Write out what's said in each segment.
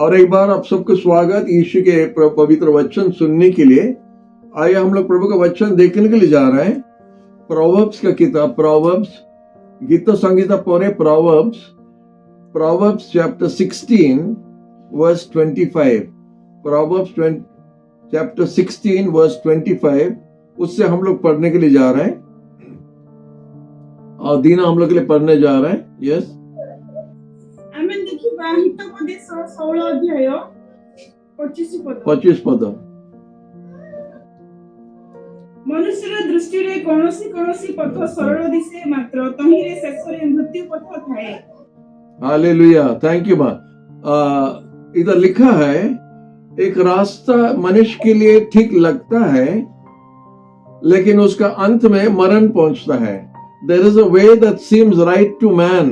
और एक बार आप सबको स्वागत यीशु के पवित्र वचन सुनने के लिए। आइए हम लोग प्रभु का वचन देखने के लिए जा रहे हैं। प्रोवर्ब्स का किताब, प्रोवर्ब्स गीत संगीता पढ़े, proverbs chapter 16 verse 25। Proverbs chapter 16 verse 25, उससे हम लोग पढ़ने के लिए जा रहे हैं और दीना हम लोग के लिए पढ़ने जा रहे हैं। यस, ଆମେ ଦେଖିବା ହିତୋପଦେଶ 16 ଅଧ୍ୟାୟ 25 ପଦ। ମନୁଷ୍ୟର ଦୃଷ୍ଟିରେ କୌଣସି ପଥ ସରଳ ଦିଶେ, ମାତ୍ର ତହିଁରେ ଶେଷରେ ମୃତ୍ୟୁ ପଥ ଥାଏ। हालेलुया, थैंक यू माँ। इधर लिखा है एक रास्ता मनुष्य के लिए ठीक लगता है, लेकिन उसका अंत में मरण पहुंचता है। There is a way that seems right to man,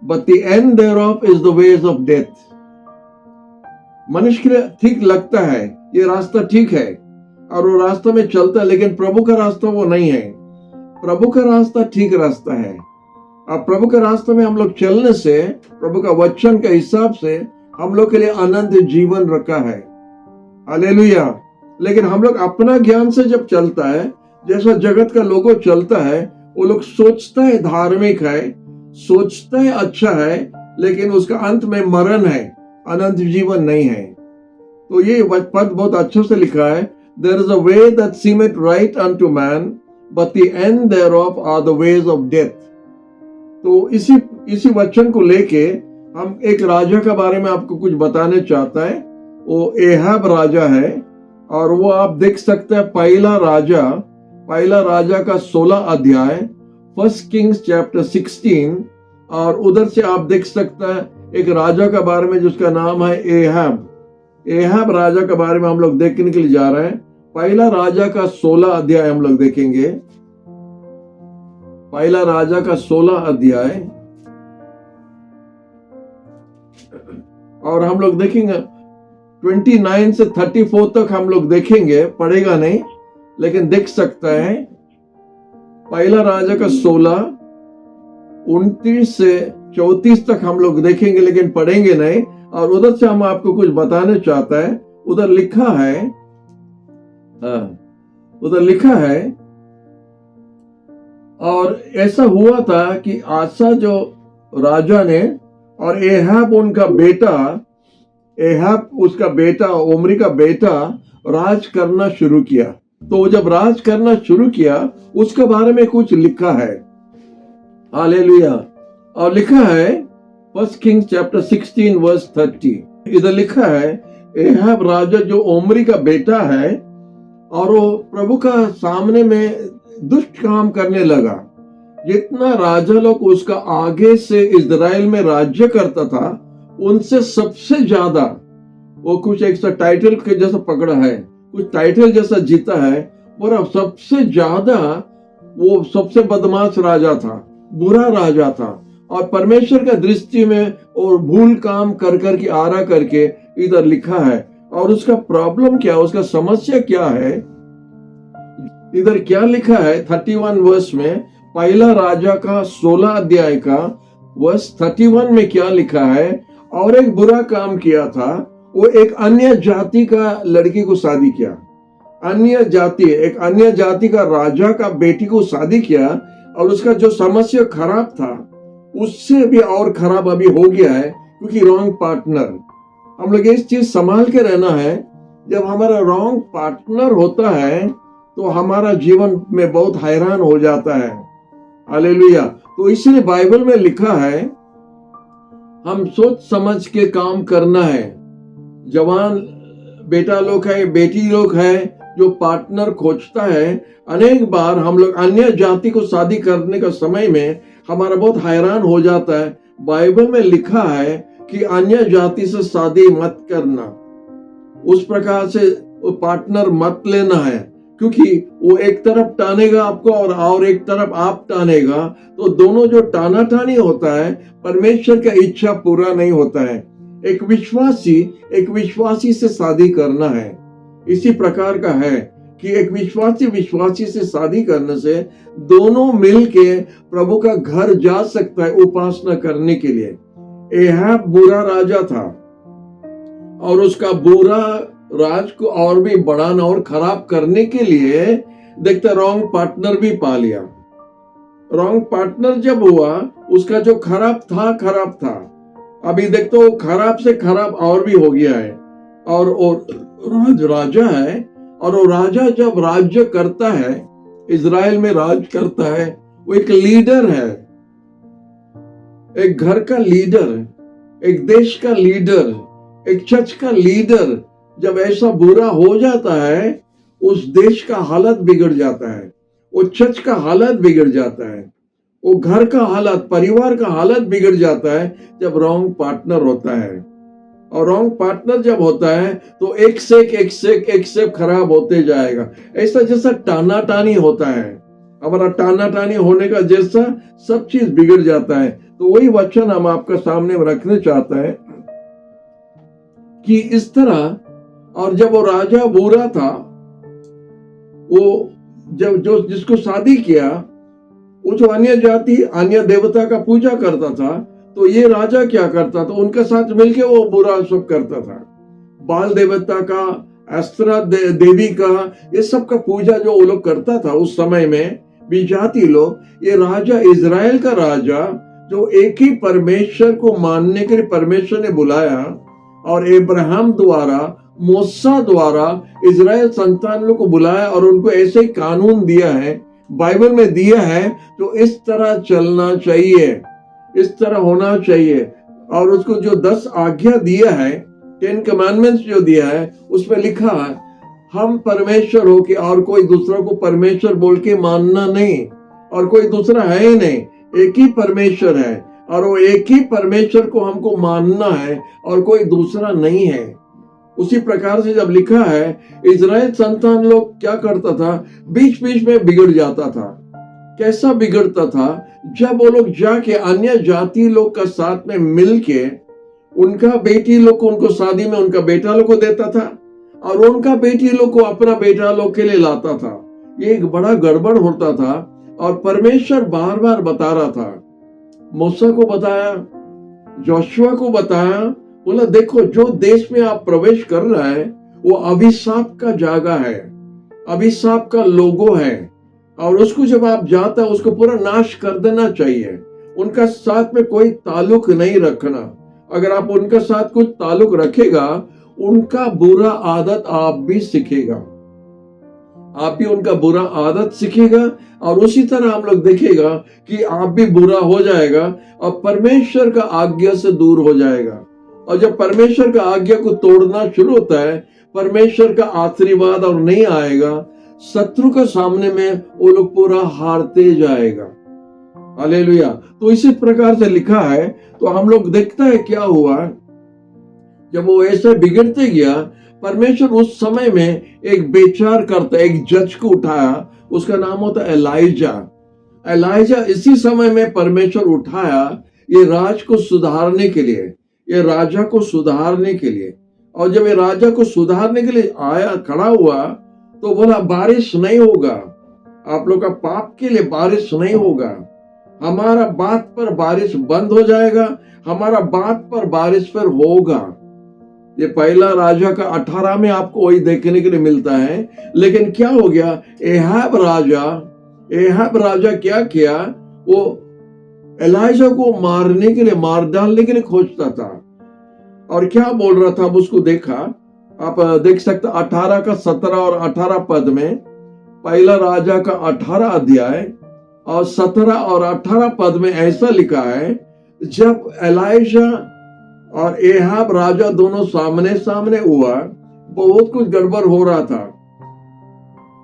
but the end thereof is the ways of death. मनुष्य के लिए ठीक लगता है, ये रास्ता ठीक है और वो रास्ता में चलता है, लेकिन प्रभु का रास्ता वो नहीं है। प्रभु का रास्ता ठीक रास्ता है। अब प्रभु के रास्ते में हम लोग चलने से, प्रभु का वचन के हिसाब से हम लोग के लिए अनंत जीवन रखा है। हालेलुया। लेकिन हम लोग अपना ज्ञान से जब चलता है, जैसा जगत का लोगों चलता है, वो लोग सोचता है धार्मिक है, सोचता है अच्छा है, लेकिन उसका अंत में मरण है, अनंत जीवन नहीं है। तो ये पद बहुत अच्छे से लिखा है, There is a way that seemeth right unto man, but the end thereof are the ways of death. तो इसी वचन को लेके हम एक राजा के बारे में आपको कुछ बताने चाहता है। वो एहाब राजा है और वो आप देख सकते हैं पहला राजा का 16 अध्याय, फर्स्ट किंग्स चैप्टर 16, और उधर से आप देख सकते हैं एक राजा के बारे में जिसका नाम है एहाब राजा के बारे में हम लोग देखने के लिए जा रहे हैं। पहला राजा का 16 अध्याय हम लोग देखेंगे। पहला राजा का 16 अध्याय, और हम लोग देखेंगे 29 से 34 तक हम लोग देखेंगे, पढ़ेगा नहीं लेकिन देख सकता है। पहला राजा का 16 29 से 34 तक हम लोग देखेंगे, लेकिन पढ़ेंगे नहीं। और उधर से हम आपको कुछ बताने चाहता है। उधर लिखा है और ऐसा हुआ था कि आसा जो राजा ने और एहाब उसका बेटा ओमरी का बेटा राज करना शुरू किया। तो जब राज करना शुरू किया, उसके बारे में कुछ लिखा है। हालेलुया। और लिखा है फर्स्ट किंग्स चैप्टर 16 वर्स 30। इधर लिखा है एहाब राजा जो ओमरी का बेटा है, और वो प्रभु का सामने में दुष्ट काम करने लगा। जितना राजा लोग उसका आगे से इजराइल में राज्य करता था, उनसे सबसे ज्यादा वो कुछ एक टाइटल के जैसा पकड़ा है, कुछ टाइटल जैसा जीता है, और सबसे ज्यादा वो सबसे बदमाश राजा था, बुरा राजा था, और परमेश्वर का दृष्टि में और भूल काम कर के आरा करके इधर लिखा है। और उसका प्रॉब्लम क्या, उसका समस्या क्या है, इधर क्या लिखा है 31 वर्स में। पहला राजा का 16 अध्याय का वर्स 31 में क्या लिखा है, और एक बुरा काम किया था, वो एक अन्य जाति का लड़की को शादी किया। एक अन्य जाति का राजा का बेटी को शादी किया, और उसका जो समस्या खराब था उससे भी और खराब अभी हो गया है, क्योंकि रॉन्ग पार्टनर। हम लोग इस चीज संभाल के रहना है। जब हमारा रॉन्ग पार्टनर होता है तो हमारा जीवन में बहुत हैरान हो जाता है। हालेलुया। तो इसलिए बाइबल में लिखा है हम सोच समझ के काम करना है। जवान बेटा लोग है, बेटी लोग है जो पार्टनर खोजता है, अनेक बार हम लोग अन्य जाति को शादी करने का समय में हमारा बहुत हैरान हो जाता है। बाइबल में लिखा है कि अन्य जाति से शादी मत करना, उस प्रकार से वो पार्टनर मत लेना है, क्योंकि वो एक तरफ टानेगा आपको और एक तरफ आप टानेगा, तो दोनों जो टाना टानी होता है, परमेश्वर का इच्छा पूरा नहीं होता है। एक विश्वासी से शादी करना है। इसी प्रकार का है कि एक विश्वासी से शादी करने से दोनों मिलके प्रभु का घर जा सकता है उपासना करने के लिए। एहाब बुरा राजा था, और उसका बुरा राज को और भी बढ़ाना और खराब करने के लिए देखते रॉन्ग पार्टनर भी पा लिया। रॉन्ग पार्टनर जब हुआ, उसका जो खराब था। अभी देखते वो खराब से खराब और भी हो गया है। और राजा है, और वो राजा जब राज्य करता है, इजराइल में राज करता है, वो एक लीडर है, एक घर का लीडर, एक देश का लीडर, एक चर्च का लीडर। जब ऐसा बुरा हो जाता है, उस देश का हालत बिगड़ जाता है, वो चर्च का हालत बिगड़ जाता है, वो घर का हालत, परिवार का हालत बिगड़ जाता है जब रॉन्ग पार्टनर होता है। और रॉन्ग पार्टनर जब होता है तो एक से एक खराब होते जाएगा। ऐसा जैसा टाना टानी होता है, हमारा टाना टानी होने का जैसा सब चीज बिगड़ जाता है। तो वही वचन हम आपका सामने रखने चाहते हैं कि इस तरह। और जब वो राजा बुरा था, वो जब जो जिसको शादी किया, वो जो अन्य जाति अन्य देवता का पूजा करता था, तो ये राजा क्या करता था, उनके साथ मिलके वो बुरा सब करता था। बाल देवता का, एस्त्रा देवी का, ये सब का पूजा जो वो लोग करता था उस समय में भी जाति लोग। ये राजा, इजराइल का राजा, जो एक ही परमेश्वर को मानने के लिए परमेश्वर ने बुलाया, और इब्राहिम द्वारा, मूसा द्वारा इजराइल संतान लोग को बुलाया और उनको ऐसे ही कानून दिया है, बाइबल में दिया है, तो इस तरह चलना चाहिए, इस तरह होना चाहिए। और उसको जो 10 आज्ञा दिया है, 10 कमांडमेंट्स जो दिया है, उसमें लिखा है हम परमेश्वर हो कि और कोई दूसरा को परमेश्वर बोल के मानना नहीं, और कोई दूसरा है ही नहीं, एक ही परमेश्वर है, और वो एक ही परमेश्वर को हमको मानना है और कोई दूसरा नहीं है। उसी प्रकार से जब लिखा है, इजराइल संतान लोग क्या करता था, बीच बीच में बिगड़ जाता था। कैसा बिगड़ता था, जब वो लोग जाके अन्य जाति लोग का साथ में मिलके उनका बेटी लोग को, उनको शादी में उनका बेटा लोग को देता था, और उनका बेटी लोग को अपना बेटा लोग के लिए लाता था। ये एक बड़ा गड़बड़ होता था। और परमेश्वर बार बार बता रहा था, मूसा को बताया, जोशुआ को बताया, बोला देखो जो देश में आप प्रवेश कर रहा है वो अभिशाप का जगह है, अभिशाप का लोगो है, और उसको जब आप जाता है उसको पूरा नाश कर देना चाहिए। उनका साथ में कोई ताल्लुक नहीं रखना। अगर आप उनका साथ कुछ ताल्लुक रखेगा, उनका बुरा आदत आप भी सीखेगा, आप भी उनका बुरा आदत सीखेगा, और उसी तरह हम लोग देखेगा कि आप भी बुरा हो जाएगा और परमेश्वर का आज्ञा से दूर हो जाएगा। और जब परमेश्वर का आज्ञा को तोड़ना शुरू होता है, परमेश्वर का आशीर्वाद और नहीं आएगा, शत्रु के सामने में वो लोग पूरा हारते जाएगा। हालेलुया। तो इसी प्रकार से लिखा है। तो हम लोग देखते हैं क्या हुआ जब वो ऐसे बिगड़ते गया। परमेश्वर उस समय में एक बेचार करता, एक जज को उठाया, उसका नाम होता एलाइजा। इसी समय में परमेश्वर उठाया ये राज को सुधारने के लिए, ये राजा को सुधारने के लिए। और जब ये राजा को सुधारने के लिए आया, खड़ा हुआ, तो बोला बारिश नहीं होगा, आप लोग का पाप के लिए बारिश नहीं होगा, हमारा बात पर बारिश बंद हो जाएगा, हमारा बात पर बारिश पर होगा। ये पहला राजा का 18 में आपको वही देखने के लिए मिलता है। लेकिन क्या हो गया, एहाब राजा क्या किया, वो एलाइजा को मारने के लिए, मार डालने के लिए खोजता था। और क्या बोल रहा था, अब उसको देखा, आप देख सकते 18 का 17 और 18 पद में, पहला राजा का 18 अध्याय और 17 और 18 पद में ऐसा लिखा है, जब एलाइजा और एहाब राजा दोनों सामने सामने हुआ, बहुत कुछ गड़बड़ हो रहा था,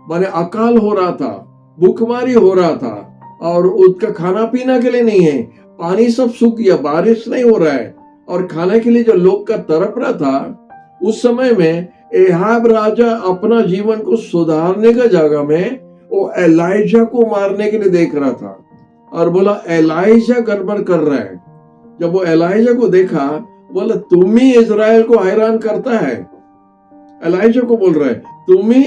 माने अकाल हो रहा था, भूखमारी हो रहा था, और उसका खाना पीना के लिए नहीं है, पानी सब सूख गया, बारिश नहीं हो रहा है, और खाने के लिए जो लोग का तड़प रहा था। उस समय में एहाब राजा अपना जीवन को सुधारने का जगह में वो एलाइजा को मारने के लिए देख रहा था, और बोला एलाइजा गड़बड़ कर रहा है। जब वो एलाइजा को देखा, बोला तुम ही इजराइल को हैरान करता है। एलाइजा को बोल रहा है, तुम ही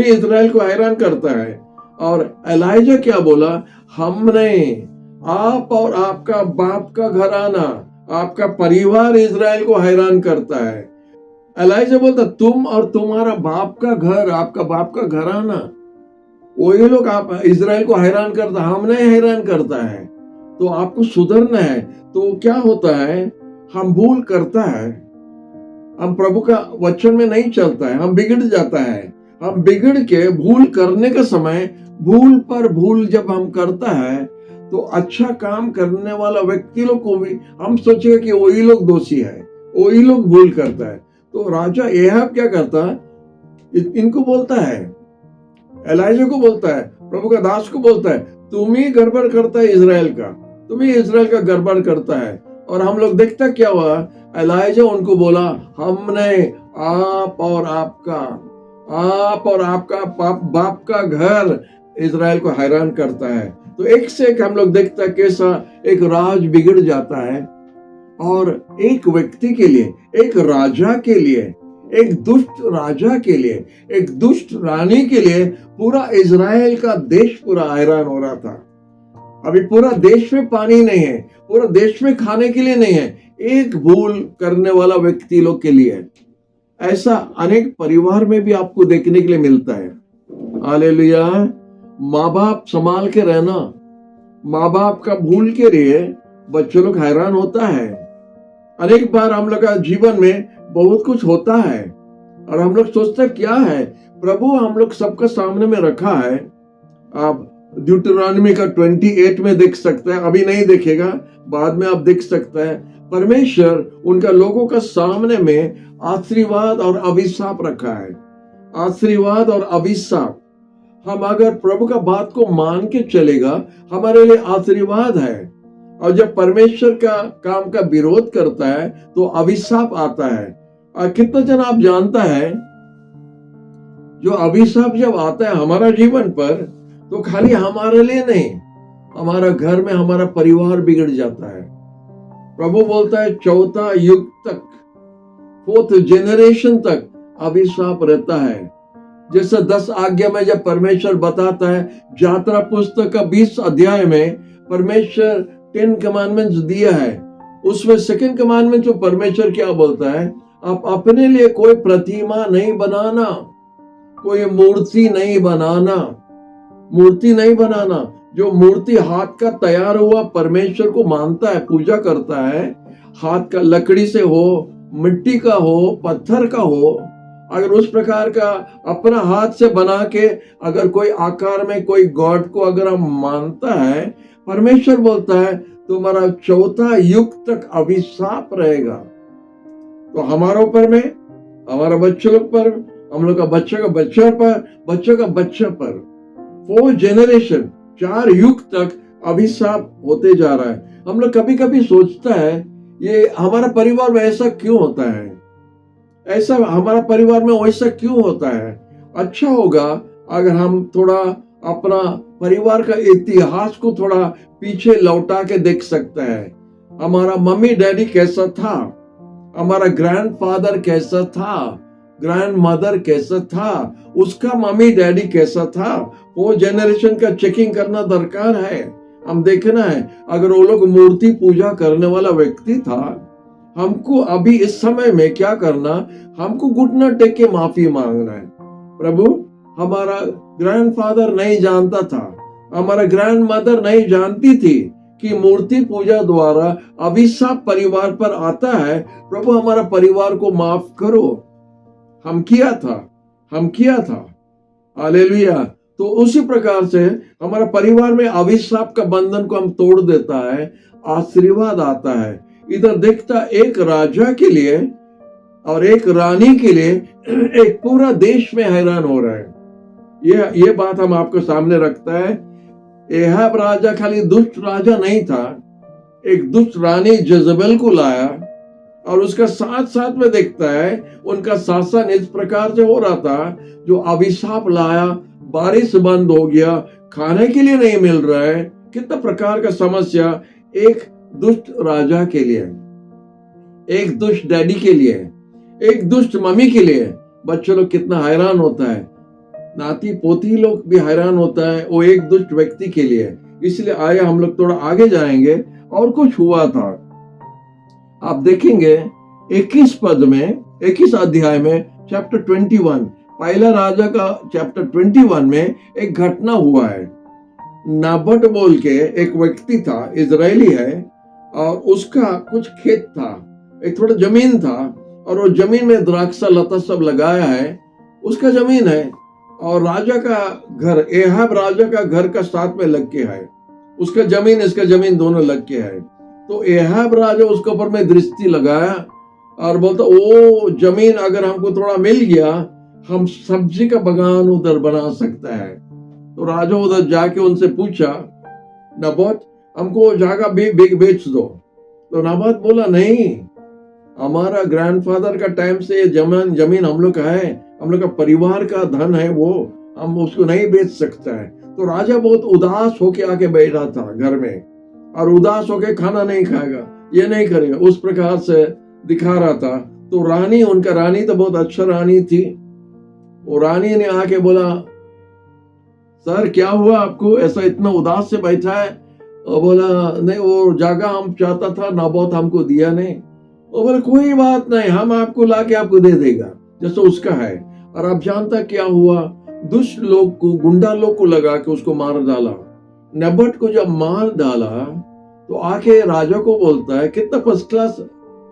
इजराइल को हैरान करता है। और एलाइजा क्या बोला, हमने, आप और आपका बाप का घराना, आपका परिवार इजराइल को हैरान करता है। एलाइजा बोलता तुम और तुम्हारा बाप का घर, आपका बाप का घराना, वही लोग आप इजराइल को हैरान करता, हम नहीं हैरान करता है। तो आपको सुधरना है। तो क्या होता है, हम भूल करता है, हम प्रभु का वचन में नहीं चलता है, हम बिगड़ जाता है। हम बिगड़ के भूल करने का समय, भूल पर भूल जब हम करता है, तो अच्छा काम करने वाला व्यक्ति लोग को भी हम सोचेगा कि वही लोग दोषी है, वही लोग भूल करता है। तो राजा एहाब क्या करता है, इनको बोलता है, एलाइजा को बोलता है, प्रभु का दास को बोलता है, तुम ही गड़बड़ करता है इजराइल का, तुम ही इजराइल का गड़बड़ करता है। और हम लोग देखता क्या हुआ, एलाइजा उनको बोला, हमने आप और आपका बाप का घर इजराइल को हैरान करता है। तो एक से एक हम लोग देखता कैसा एक राज बिगड़ जाता है। और एक व्यक्ति के लिए, एक राजा के लिए, एक दुष्ट राजा के लिए, एक दुष्ट रानी के लिए पूरा इजराइल का देश पूरा हैरान हो रहा था। अभी पूरा देश में पानी नहीं है, पूरा देश में खाने के लिए नहीं है, एक भूल करने वाला व्यक्ति लोग के लिए। ऐसा अनेक परिवार में भी आपको देखने के लिए मिलता है। हालेलुया। माँ बाप संभाल के रहना, माँ बाप का भूल के लिए बच्चों लोग हैरान होता है। अनेक बार हम लोग का जीवन में बहुत कुछ होता है और हम लोग सोचते क्या है, प्रभु हम लोग सबका सामने में रखा है। आप ड्यूटरॉनमी का 28 में देख सकते हैं, अभी नहीं देखेगा, बाद में आप देख सकते हैं। परमेश्वर उनका लोगों का सामने में आशीर्वाद और अभिशाप रखा है, आशीर्वाद और अभिशाप। हम अगर प्रभु का बात को मान के चलेगा, हमारे लिए आशीर्वाद है। और जब परमेश्वर का काम का विरोध करता है तो अभिशाप आता है। और कितना जन आप जानता है, जो अभिशाप जब आता है हमारा जीवन पर, तो खाली हमारे लिए नहीं, हमारा घर में हमारा परिवार बिगड़ जाता है। प्रभु बोलता है चौथा युग तक, 4th जनरेशन तक अभिशाप रहता है। जैसे 10 आज्ञा में जब परमेश्वर बताता है, यात्रा पुस्तक का 20 अध्याय में परमेश्वर 10 कमांडमेंट्स दिया है। उसमें 2nd कमांडमेंट जो परमेश्वर क्या बोलता है, आप अपने लिए कोई प्रतिमा नहीं बनाना, कोई मूर्ति नहीं बनाना, मूर्ति नहीं बनाना। जो मूर्ति हाथ का तैयार हुआ परमेश्वर को मानता है, पूजा करता है, हाथ का लकड़ी से हो, मिट्टी का हो, पत्थर का हो, अगर उस प्रकार का अपना हाथ से बना के अगर कोई आकार में कोई गॉड को अगर हम मानता है, परमेश्वर बोलता है तुम्हारा चौथा युग तक अभिशाप रहेगा। तो हमारे ऊपर में, हमारा बच्चों लोग पर, हम लोग का बच्चों का बच्चा पर, बच्चों का बच्चा पर, 4 जनरेशन, 4 युग तक अभिशाप होते जा रहा है। हम लोग कभी कभी सोचता है ये हमारा परिवार में ऐसा क्यों होता है, ऐसा हमारा परिवार में वैसा क्यों होता है। अच्छा होगा अगर हम थोड़ा अपना परिवार का इतिहास को थोड़ा पीछे लौटा के देख सकते हैं। हमारा मम्मी डैडी कैसा था, हमारा ग्रैंडफादर कैसा था, ग्रैंड मदर कैसा था, उसका मम्मी डैडी कैसा था, वो जनरेशन का चेकिंग करना दरकार है। हम देखना है अगर वो लोग मूर्ति पूजा करने वाला व्यक्ति था, हमको अभी इस समय में क्या करना, हमको घुटना टेक के माफी मांगना है। प्रभु हमारा ग्रैंडफादर नहीं जानता था, हमारा ग्रैंड मदर नहीं जानती थी कि मूर्ति पूजा द्वारा अभिशाप परिवार पर आता है। प्रभु हमारा परिवार को माफ करो, हम किया था। हालेलुया। तो उसी प्रकार से हमारा परिवार में अभिशाप का बंधन को हम तोड़ देता है, आशीर्वाद आता है। इधर देखता एक राजा के लिए और एक रानी के लिए एक पूरा देश में हैरान हो रहा है। ये बात हम आपको सामने रखता है। एहाब राजा खाली दुष्ट राजा नहीं था, एक दुष्ट रानी जजेबेल को लाया और उसका साथ साथ में देखता है उनका शासन इस प्रकार से हो रहा था जो अभिशाप लाया, बारिश बंद हो गया, खाने के लिए नहीं मिल रहा है। कितना प्रकार का समस्या एक दुष्ट राजा के लिए, एक दुष्ट डैडी के लिए, एक दुष्ट मम्मी के लिए बच्चों लोग कितना हैरान होता है, नाती पोती लोग भी हैरान होता है वो एक दुष्ट व्यक्ति के लिए। इसलिए आया हम लोग थोड़ा आगे जाएंगे। और कुछ हुआ था आप देखेंगे 21 पद में, 21 अध्याय में, चैप्टर 21, पहला राजा का चैप्टर 21 में एक घटना हुआ है। नाबट बोल के एक व्यक्ति था, इजरायली है, और उसका कुछ खेत था, एक थोड़ा जमीन था, और वो जमीन में द्राक्षा लता सब लगाया है, उसका जमीन है। और राजा का घर, एहाब राजा का घर का साथ में लग के है, उसका जमीन इसका जमीन दोनों लग के है। तो एहाब राजा उसके ऊपर में दृष्टि लगाया और बोलता, ओ जमीन अगर हमको थोड़ा मिल गया, हम सब्जी का बगान उधर बना सकता है। तो राजा उधर जाके उनसे पूछा, नबात हमको जगह बेच दो। तो नबात बोला, नहीं, हमारा ग्रैंडफादर का टाइम से ये जमीन हम लोग का है, हम लोग का परिवार का धन है, वो हम उसको नहीं बेच सकता है। तो राजा बहुत उदास होके आके बैठा था घर में, और उदास होके खाना नहीं खाएगा, ये नहीं करेगा, उस प्रकार से दिखा रहा था। तो रानी, उनका रानी तो बहुत अच्छा रानी थी, वो रानी ने आके बोला, सर क्या हुआ आपको, ऐसा इतना उदास से बैठा है? और बोला, नहीं, वो जगह हम चाहता था, नाबोत हमको दिया नहीं। वो बोले, कोई बात नहीं, हम आपको लाके आपको दे देगा जैसे उसका है। और आप जानता क्या हुआ, दुष्ट लोग को, गुंडा लोग को लगा के उसको मार डाला। नबट को जब मार डाला तो आके राजा को बोलता है, कितना फर्स्ट क्लास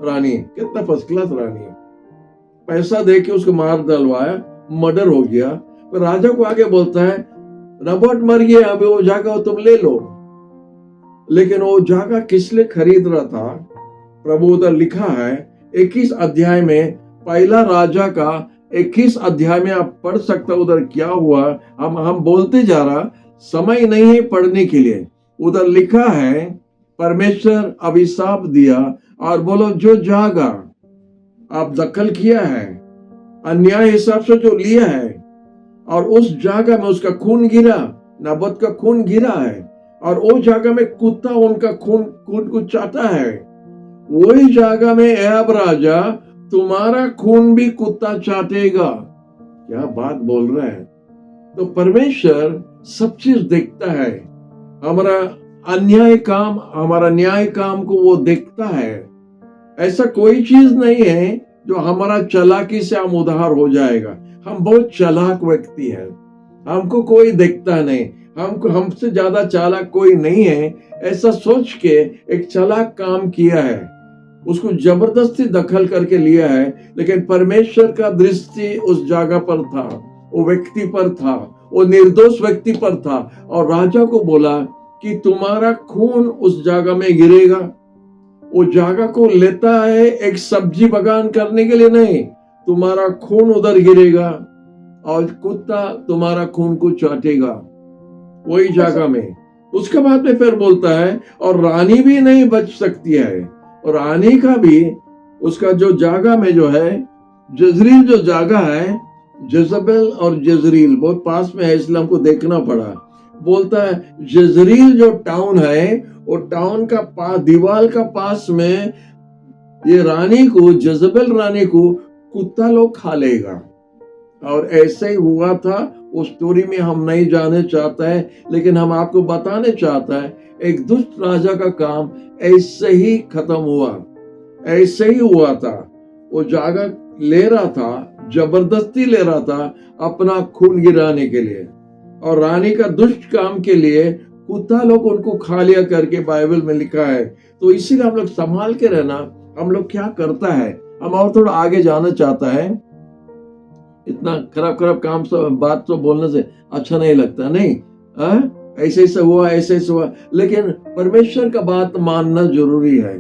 रानी, कितना फर्स्ट क्लास रानी। पैसा दे के उसको मार डालवाया, मर्डर हो गया। तो राजा को आके बोलता है, नबट मर गया, अभी वो जगह तुम ले लो। लेकिन वो जगह किस लिए खरीद रहा था, प्रभु उधर लिखा है 21 अध्याय में, पहला राजा का 21 अध्याय में आप पढ़ सकते हो उधर क्या हुआ। हम बोलते जा रहा, समय नहीं है पढ़ने के लिए। उधर लिखा है, परमेश्वर अभिशाप दिया और बोलो, जो जगह आप दखल किया है, अन्याय हिसाब से जो लिया है, और उस जगह में उसका खून गिरा, नबत का खून गिरा है, और वो जगह में कुत्ता उनका खून को चाटा है, वही जगह में एहाब राजा तुम्हारा खून भी कुत्ता चाटेगा। क्या बात बोल रहा है। तो परमेश्वर सब चीज देखता है, हमारा अन्याय काम, हमारा न्याय काम को वो देखता है। ऐसा कोई चीज नहीं है जो हमारा चालाकी से हम उधार हो जाएगा। हम बहुत चालाक व्यक्ति हैं, हमको कोई देखता नहीं, हमसे ज्यादा चालाक कोई नहीं है, ऐसा सोच के एक चालाक काम किया है, उसको जबरदस्ती दखल करके लिया है। लेकिन परमेश्वर का दृष्टि उस जगह पर था, वो व्यक्ति पर था, वो निर्दोष व्यक्ति पर था। और राजा को बोला कि तुम्हारा खून उस जगह में गिरेगा। वो जगह को लेता है एक सब्जी बगान करने के लिए नहीं, तुम्हारा खून उधर गिरेगा और कुत्ता तुम्हारा खून को चाटेगा वही जगह में। उसके बाद में फिर बोलता है, और रानी भी नहीं बच सकती है, और रानी का भी, उसका जो जगह में जो है, जजरील जो जगह है, जजबेल और जजरील बहुत पास में है, इसलिए हमको देखना पड़ा। बोलता है जजरील जो टाउन है, वो टाउन का दीवार का पास में ये रानी को, जजबेल रानी को कुत्ता लोग खा लेगा। और ऐसे ही हुआ था। उस स्टोरी में हम नहीं जाने चाहता है, लेकिन हम आपको बताने चाहता है, एक दुष्ट राजा का काम ऐसे ही खत्म हुआ, ऐसे ही हुआ था। वो जगह ले रहा था, जबरदस्ती ले रहा था अपना खून गिराने के लिए, और रानी का दुष्ट काम के लिए कुत्ता लोग उनको खा लिया करके बाइबल में लिखा है। तो इसीलिए हम लोग संभाल के रहना। हम लोग क्या करता है, हम और थोड़ा आगे जाना चाहता है। इतना खराब खराब काम सब बात तो बोलने से अच्छा नहीं लगता, नहीं, ऐसे ऐसे हुआ, ऐसे ऐसे हुआ। लेकिन परमेश्वर का बात मानना जरूरी है।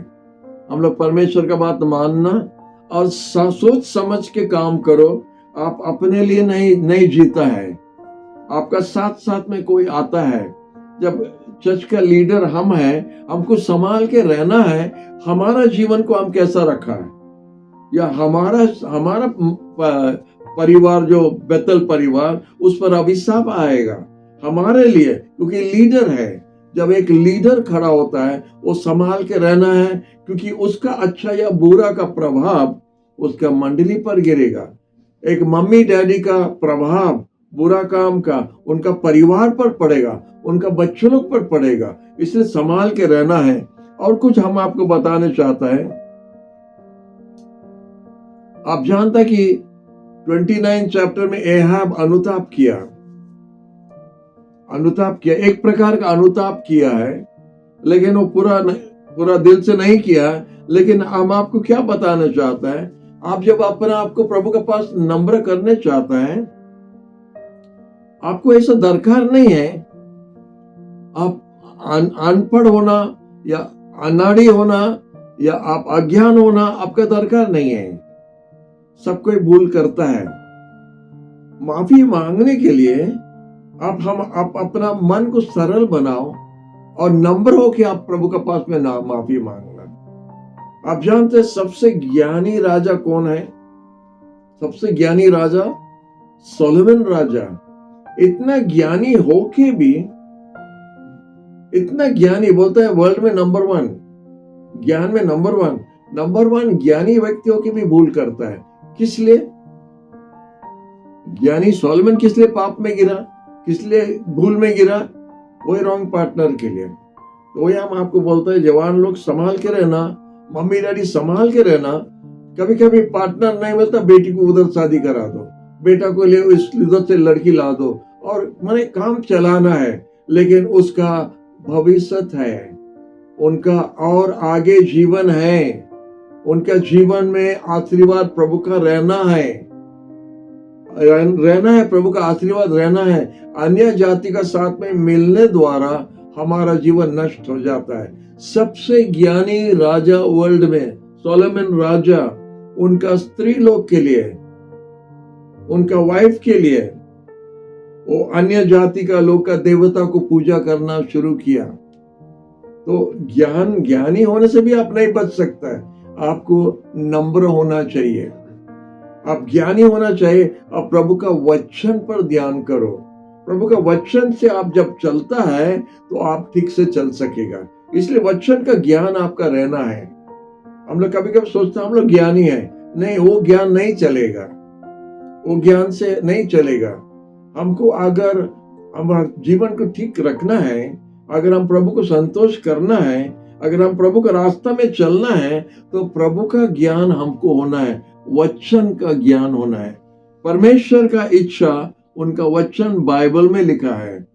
हम लोग परमेश्वर का बात मानना और सोच समझ के काम करो। आप अपने लिए नहीं जीता है, आपका साथ साथ में कोई आता है। जब चर्च का लीडर हम हैं, हमको संभाल के रहना है। हमारा जीवन को हम कैसा रखा है, या हमारा परिवार जो बेतल परिवार, उस पर अभिशाप आएगा हमारे लिए, क्योंकि लीडर है। जब एक लीडर खड़ा होता है, वो संभाल के रहना है, क्योंकि उसका अच्छा या बुरा का प्रभाव उसका मंडली पर गिरेगा। एक मम्मी डैडी का प्रभाव बुरा काम का उनका परिवार पर पड़ेगा, उनका बच्चों लोग पर पड़ेगा। इसलिए संभाल के रहना है। और कुछ हम आपको बताने चाहता है, आप जानता कि 29 चैप्टर में एहाब अनुताप किया, एक प्रकार का अनुताप किया है, लेकिन वो पूरा दिल से नहीं किया। लेकिन हम आपको क्या बताना चाहता है, आप जब अपना आपको प्रभु के पास नम्र करने चाहता है, आपको ऐसा दरकार नहीं है आप अनपढ़ होना या अनाड़ी होना या आप अज्ञान होना, आपका दरकार नहीं है। सब कोई भूल करता है। माफी मांगने के लिए आप अपना मन को सरल बनाओ और नम्र हो कि आप प्रभु के पास में माफी मांगना। आप जानते हैं सबसे ज्ञानी राजा कौन है? सबसे ज्ञानी राजा सोलोमन राजा। इतना ज्ञानी होके भी, इतना ज्ञानी, बोलता है वर्ल्ड में नंबर 1, ज्ञान में नंबर 1 ज्ञानी व्यक्तियों की भी भूल करता है। किस लिए? ज्ञानी सोलोमन किस लिए पाप में गिरा, किस लिए भूल में गिरा? वही रॉन्ग पार्टनर के लिए। तो वही हम आपको बोलते हैं, जवान लोग संभाल के रहना, मम्मी डैडी संभाल के रहना। कभी कभी पार्टनर नहीं मिलता, बेटी को उधर शादी करा दो, बेटा को ले इधर से लड़की ला दो, और मैंने काम चलाना है, लेकिन उसका भविष्य है, उनका और आगे जीवन है, उनका जीवन में आशीर्वाद प्रभु का रहना है, प्रभु का आशीर्वाद रहना है। अन्य जाति का साथ में मिलने द्वारा हमारा जीवन नष्ट हो जाता है। सबसे ज्ञानी राजा वर्ल्ड में सोलोमन राजा, उनका स्त्री लोग के लिए, उनका वाइफ के लिए, वो अन्य जाति का लोग का देवता को पूजा करना शुरू किया। तो ज्ञानी होने से भी आप नहीं बच सकता है। आपको नम्र होना चाहिए, आप ज्ञानी होना चाहिए, और प्रभु का वचन पर ध्यान करो। प्रभु का वचन से आप जब चलता है तो आप ठीक से चल सकेगा। इसलिए वचन का ज्ञान आपका रहना है। हम लोग कभी कभी सोचते हैं हम लोग ज्ञानी है, नहीं, वो ज्ञान नहीं चलेगा, वो ज्ञान से नहीं चलेगा। हमको अगर हमारा जीवन को ठीक रखना है, अगर हम प्रभु को संतोष करना है, अगर हम प्रभु का रास्ता में चलना है, तो प्रभु का ज्ञान हमको होना है, वचन का ज्ञान होना है। परमेश्वर का इच्छा, उनका वचन बाइबल में लिखा है,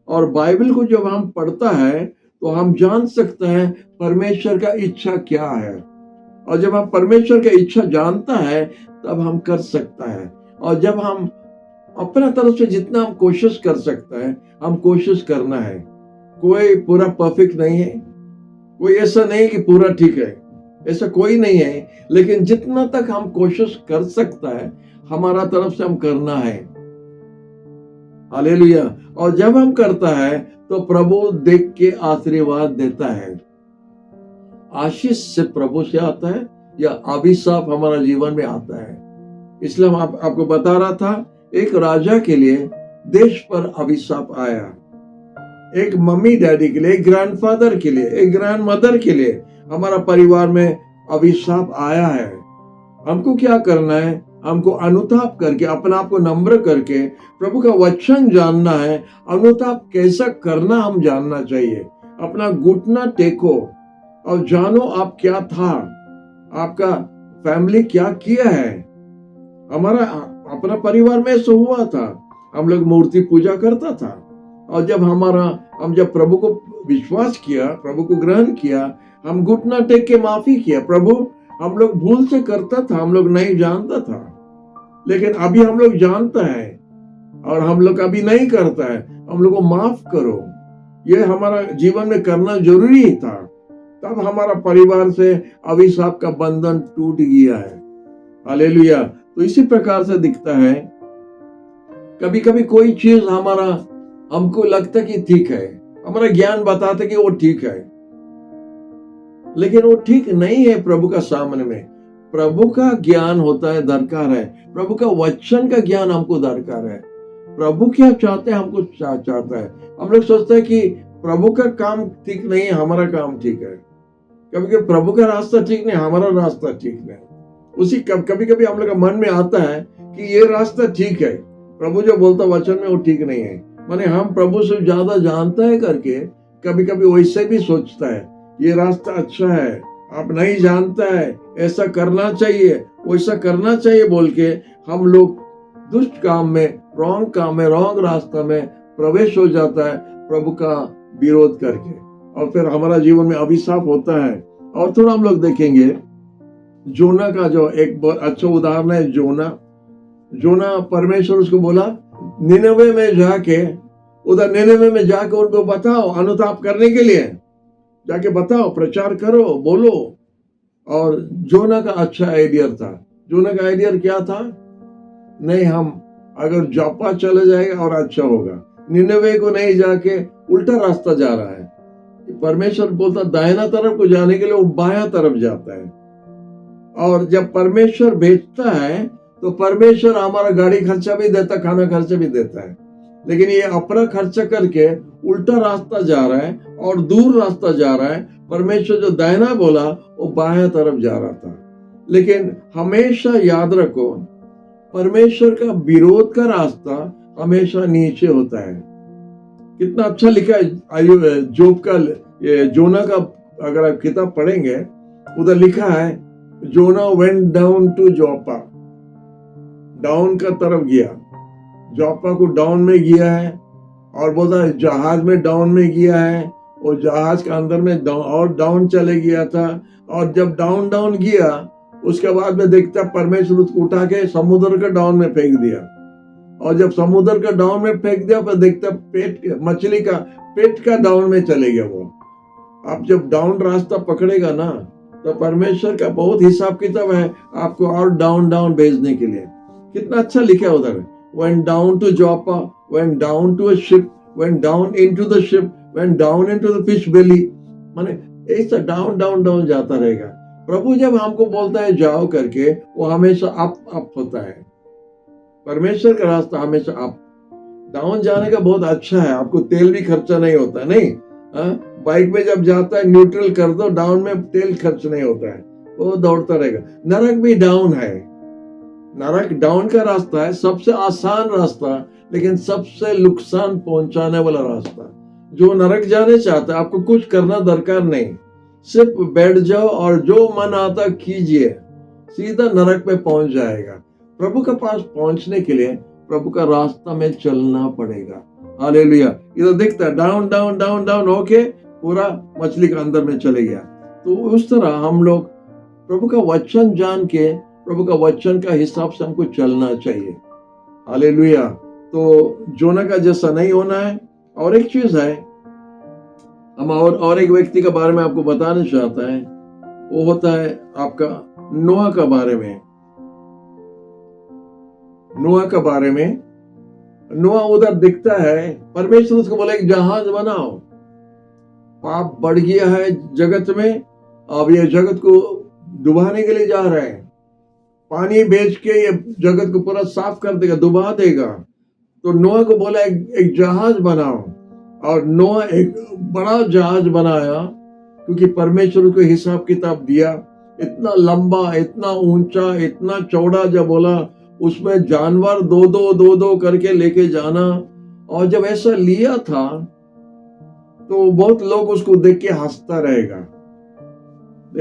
और बाइबल को जब हम पढ़ता है तो हम जान सकते हैं परमेश्वर का इच्छा क्या है। और जब हम परमेश्वर का इच्छा जानता है तब हम कर सकता है। और जब हम अपना तरफ से जितना हम कोशिश कर सकते हैं, हम कोशिश करना है। कोई पूरा परफेक्ट नहीं है, कोई ऐसा नहीं कि पूरा ठीक है, ऐसा कोई नहीं है, लेकिन जितना तक हम कोशिश कर सकता है हमारा तरफ से हम करना है। हालेलुया। और जब हम करता है तो प्रभु देख के आशीर्वाद देता है। आशीष से प्रभु से आता है या अभिशाप हमारा जीवन में आता है। इसलिए हम आपको बता रहा था, एक राजा के लिए देश पर अभिशाप आया, एक मम्मी डैडी के लिए, एक ग्रैंडफादर के लिए, एक ग्रैंडमदर के लिए हमारा परिवार में अभिशाप आया है। हमको क्या करना है? हमको अनुताप करके, अपने आप को नम्र करके प्रभु का वचन जानना है। अनुताप कैसा करना हम जानना चाहिए। अपना घुटना टेको और जानो आप क्या था, आपका फैमिली क्या किया है। हमारा अपना परिवार में ऐसा हुआ था, हम लोग मूर्ति पूजा करता था, और जब हम जब प्रभु को विश्वास किया, प्रभु को ग्रहण किया, हम घुटना टेक के माफी किया। प्रभु, हम लोग भूल से करता था, हम लोग नहीं जानता था, लेकिन अभी हम लोग जानता है और हम लोग अभी नहीं करता है, हम लोग को माफ करो। ये हमारा जीवन में करना जरूरी था। तब हमारा परिवार से अभिशाप का बंधन टूट गया है। हालेलुया। तो इसी प्रकार से दिखता है, कभी कभी कोई चीज हमको लगता कि ठीक है, हमारा ज्ञान बताता कि वो ठीक है, लेकिन वो ठीक नहीं है। प्रभु का सामने में प्रभु का ज्ञान होता है, दरकार है। प्रभु का वचन का ज्ञान हमको दरकार है। प्रभु क्या चाहते हैं, हमको चाहता है। हम लोग सोचते हैं कि प्रभु का काम ठीक नहीं है, हमारा काम ठीक है। कभी कभी प्रभु का रास्ता ठीक नहीं, हमारा रास्ता ठीक नहीं। कभी कभी हम लोग का मन में आता है कि ये रास्ता ठीक है, प्रभु जो बोलता वचन में वो ठीक नहीं है। माने हम प्रभु से ज्यादा जानता है करके कभी कभी वैसे भी सोचता है ये रास्ता अच्छा है, आप नहीं जानता है, ऐसा करना चाहिए, वैसा करना चाहिए बोल के हम लोग दुष्ट काम में, रॉन्ग रास्ता में प्रवेश हो जाता है प्रभु का विरोध करके, और फिर हमारा जीवन में अभिशाप होता है। और थोड़ा हम लोग देखेंगे जोना का, जो एक बहुत अच्छा उदाहरण है। जोना परमेश्वर उसको बोला निनवे में जाके, उधर निनवे में जाके उनको बताओ, अनुताप करने के लिए जाके बताओ, प्रचार करो, बोलो। और जोना का अच्छा आइडिया था। जोना का आइडिया क्या था? नहीं, हम अगर जोप्पा चले जाएगा और अच्छा होगा। निनवे को नहीं जाके उल्टा रास्ता जा रहा है। परमेश्वर बोलता दाहिना तरफ को जाने के लिए वो बायां तरफ जाता है। और जब परमेश्वर भेजता है तो परमेश्वर हमारा गाड़ी खर्चा भी देता, खाना खर्चा भी देता है। लेकिन ये अपना खर्चा करके उल्टा रास्ता जा रहा है और दूर रास्ता जा रहा है। परमेश्वर जो दाहिना बोला वो बायां तरफ जा रहा था। लेकिन हमेशा याद रखो, परमेश्वर का विरोध का रास्ता हमेशा नीचे होता है। कितना अच्छा लिखा है जोब का, जोना का अगर आप किताब पढ़ेंगे उधर लिखा है जोना went down to Joppa, down का तरफ गया, जोप्पा को डाउन में गया है। और बोलता है जहाज में डाउन में गया है, और जहाज के अंदर में डाउन चले गया था। और जब डाउन गया उसके बाद में देखता परमेश्वर उसको उठा के समुद्र का डाउन में फेंक दिया। और जब समुद्र का डाउन में फेंक दिया पर देखता मछली का पेट का डाउन में चले गया वो। आप जब डाउन रास्ता पकड़ेगा ना तो परमेश्वर का बहुत हिसाब किताब है आपको और डाउन भेजने के लिए। कितना अच्छा लिखा है उधर, went down to Joppa, went down to a ship, went down into the ship, went down into the fish belly। माने ऐसा डाउन जाता रहेगा। प्रभु जब हमको बोलता है जाओ करके, वो हमेशा अप होता है। परमेश्वर का रास्ता हमेशा अप। डाउन जाने का बहुत अच्छा है, आपको तेल भी खर्चा नहीं होता है। नहीं, बाइक में जब जाता है न्यूट्रल कर दो, डाउन में तेल खर्च नहीं होता है, वो दौड़ता रहेगा। नरक भी डाउन है, नरक डाउन का रास्ता है, सबसे आसान रास्ता, लेकिन सबसे नुकसान पहुंचाने वाला रास्ता। जो नरक जाने चाहता है आपको कुछ करना दरकार नहीं, सिर्फ बैठ जाओ और जो मन आता कीजिए, सीधा नरक में पहुंच जाएगा। प्रभु के पास पहुंचने के लिए प्रभु का रास्ता में चलना पड़ेगा। हालेलुया। इधर दिखता है डाउन होके पूरा मछली के अंदर में चले गया। तो उस तरह हम लोग प्रभु का वचन जान के, प्रभु का वचन का हिसाब से हमको चलना चाहिए। हालेलुया। तो जोना का जैसा नहीं होना है। और एक चीज है, हम और एक व्यक्ति के बारे में आपको बताना चाहता है, वो होता है आपका नोआ के बारे में। नोआ के बारे में, नोआ उधर दिखता है, परमेश्वर उसको बोला एक जहाज बनाओ। पाप बढ़ गया है जगत में, अब ये जगत को डुबाने के लिए जा रहे हैं। पानी बेच के ये जगत को पूरा साफ कर देगा, डुबा देगा। तो नोआ को बोला एक जहाज बनाओ। और नोआ एक बड़ा जहाज बनाया, क्योंकि परमेश्वर को हिसाब किताब दिया। इतना लंबा, इतना ऊंचा, इतना चौड़ा, जब बोला उसमें जानवर दो करके लेके जाना। और जब ऐसा लिया था तो बहुत लोग उसको देख के हंसता रहेगा।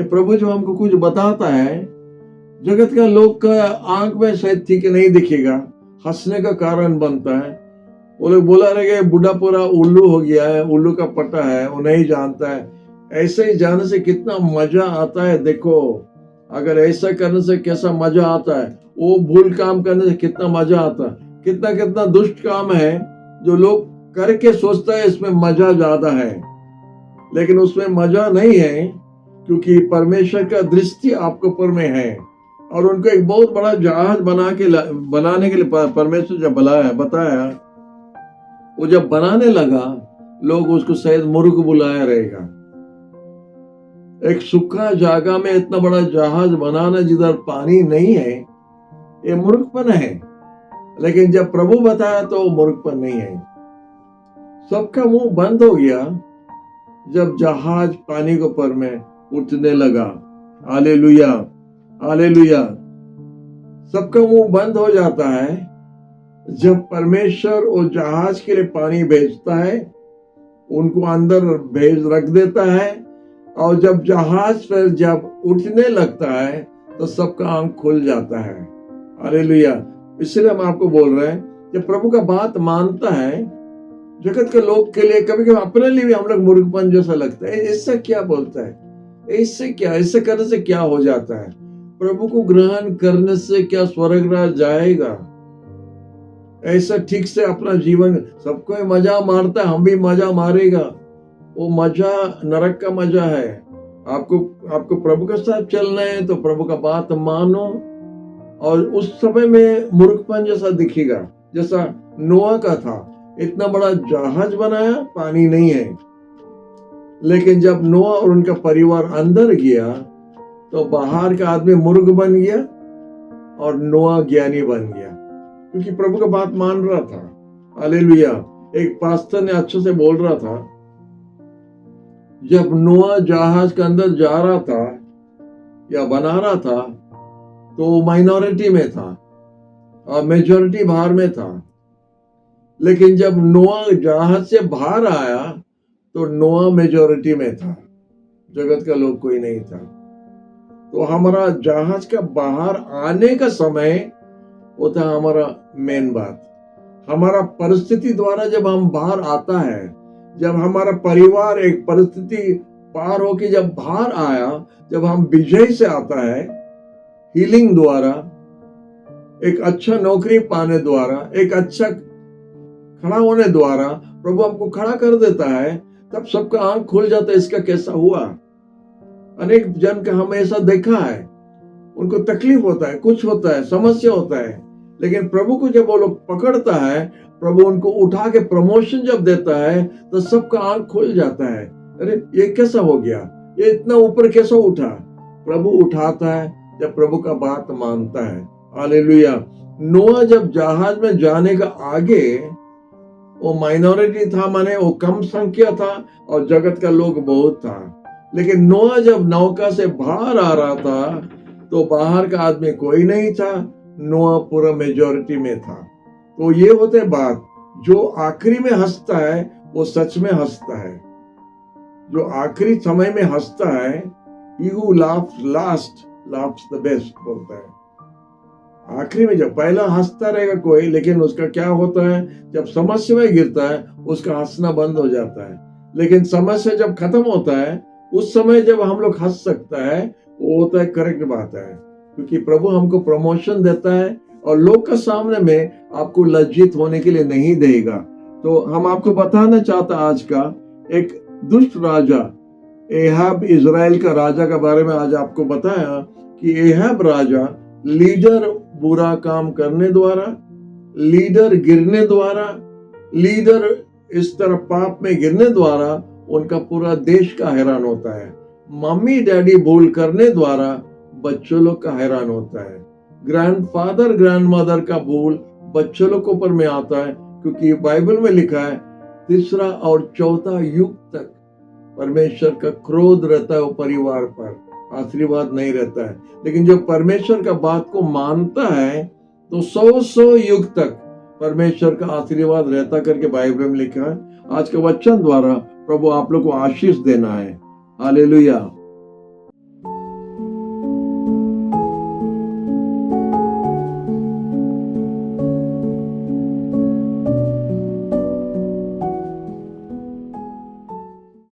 प्रभु जो हमको कुछ बताता है, जगत का लोग का आंख में शायद ठीक नहीं दिखेगा, हंसने का कारण बनता है। वो लोग बोला रहेगा बुढ़ा पूरा उल्लू हो गया है, उल्लू का पट्टा है, वो नहीं जानता है। ऐसे ही जाने से कितना मजा आता है। देखो, अगर ऐसा करने से कैसा मजा आता है, वो भूल काम करने से कितना मजा आता है। कितना दुष्ट काम है जो लोग करके सोचता है इसमें मजा ज्यादा है, लेकिन उसमें मजा नहीं है, क्योंकि परमेश्वर का दृष्टि आपके ऊपर में है। और उनको एक बहुत बड़ा जहाज बनाने के लिए परमेश्वर जब बताया, वो जब बनाने लगा, लोग उसको शायद मूर्ख बुलाया रहेगा। एक सूखा जगह में इतना बड़ा जहाज बनाना जिधर पानी नहीं है, ये मूर्खपन है। लेकिन जब प्रभु बताया तो मूर्खपन नहीं है। सबका मुंह बंद हो गया जब जहाज पानी के ऊपर में उठने लगा। Hallelujah, hallelujah. सबका मुंह बंद हो जाता है जब परमेश्वर वो जहाज के लिए पानी भेजता है, उनको अंदर भेज रख देता है। और जब जहाज पर जब उठने लगता है तो सबका आंख खुल जाता है। हालेलुया। इसलिए हम आपको बोल रहे हैं, जब प्रभु का बात मानता है, जगत के लोग के लिए कभी कभी अपने लिए भी हम लोग मूर्खपन जैसा लगता है, इससे क्या बोलता है, इससे क्या, इससे करने से क्या हो जाता है, प्रभु को ग्रहण करने से क्या स्वर्ग राज जाएगा। ऐसा ठीक से अपना जीवन, सबको मजा मारता है, हम भी मजा मारेगा, वो मजा नरक का मजा है। आपको प्रभु के साथ चलना है तो प्रभु का बात मानो, और उस समय में मूर्खपन जैसा दिखेगा, जैसा नोआ का था। इतना बड़ा जहाज बनाया, पानी नहीं है, लेकिन जब नोआ और उनका परिवार अंदर गया तो बाहर का आदमी मूर्ख बन गया और नोआ ज्ञानी बन गया, क्योंकि प्रभु का बात मान रहा था। हालेलुया। एक पास्टर ने अच्छे से बोल रहा था, जब नोआ जहाज के अंदर जा रहा था या बना रहा था तो माइनॉरिटी में था और मेजॉरिटी बाहर में था, लेकिन जब नोआ जहाज से बाहर आया तो नोआ मेजॉरिटी में था, जगत का लोग कोई नहीं था। तो हमारा जहाज का बाहर आने का समय होता है हमारा मेन बात। हमारा परिस्थिति द्वारा जब हम बाहर आता है, जब हमारा परिवार एक परिस्थिति पार होके जब बाहर आया, जब हम विजय से आता है, हीलिंग द्वारा, एक अच्छा नौकरी पाने द्वारा, एक अच्छा खड़ा होने द्वारा प्रभु हमको खड़ा कर देता है, तब सबका आंख खुल जाता है, इसका कैसा हुआ। अनेक जन का हम ऐसा देखा है, उनको तकलीफ होता है, कुछ होता है, समस्या होता है, लेकिन प्रभु को जब वो लोग पकड़ता है, प्रभु उनको उठा के प्रमोशन जब देता है तो सबका आंख खुल जाता है। अरे ये कैसा हो गया, ये इतना ऊपर कैसा उठा। प्रभु उठाता है जब प्रभु का बात मानता है। हालेलुया। नोआ जब जहाज में जाने का आगे, वो माइनॉरिटी था, माने वो कम संख्या था और जगत का लोग बहुत था, लेकिन नोआ जब नौका से बाहर आ रहा था तो बाहर का आदमी कोई नहीं था, नोआ पूरा मेजॉरिटी में था। तो ये होते बात, जो आखिरी में हंसता है वो सच में हंसता है। जो आखिरी समय में हंसता है, he who laughs last laughs the best बोलता है। आखिरी में, जब पहला हंसता रहेगा कोई, लेकिन उसका क्या होता है, जब समस्या में गिरता है उसका हंसना बंद हो जाता है। लेकिन समस्या जब खत्म होता है, उस समय जब हम लोग हंस सकता है, वो होता है करेक्ट बात है, क्योंकि प्रभु हमको प्रमोशन देता है और लोग का सामने में आपको लज्जित होने के लिए नहीं देगा। तो हम आपको बताना चाहता आज का एक दुष्ट राजा एहाब, इजराइल का राजा के बारे में आज आपको बताया कि एहाब राजा लीडर बुरा काम करने द्वारा, लीडर गिरने द्वारा, लीडर इस तरह पाप में गिरने द्वारा उनका पूरा देश का हैरान होता है। मम्मी डैडी भूल करने द्वारा बच्चों लोग का हैरान होता है। ग्रैंडफादर ग्रैंडमदर का भूल बच्चों लोग के ऊपर में आता है, क्योंकि बाइबल में लिखा है तीसरा और चौथा युग तक परमेश्वर का क्रोध रहता है वो परिवार पर, आशीर्वाद नहीं रहता है। लेकिन जो परमेश्वर का बात को मानता है तो 100 युग तक परमेश्वर का आशीर्वाद रहता करके बाइबल में लिखा है। आज के वचन द्वारा प्रभु आप लोग को आशीष देना है। हालेलुया।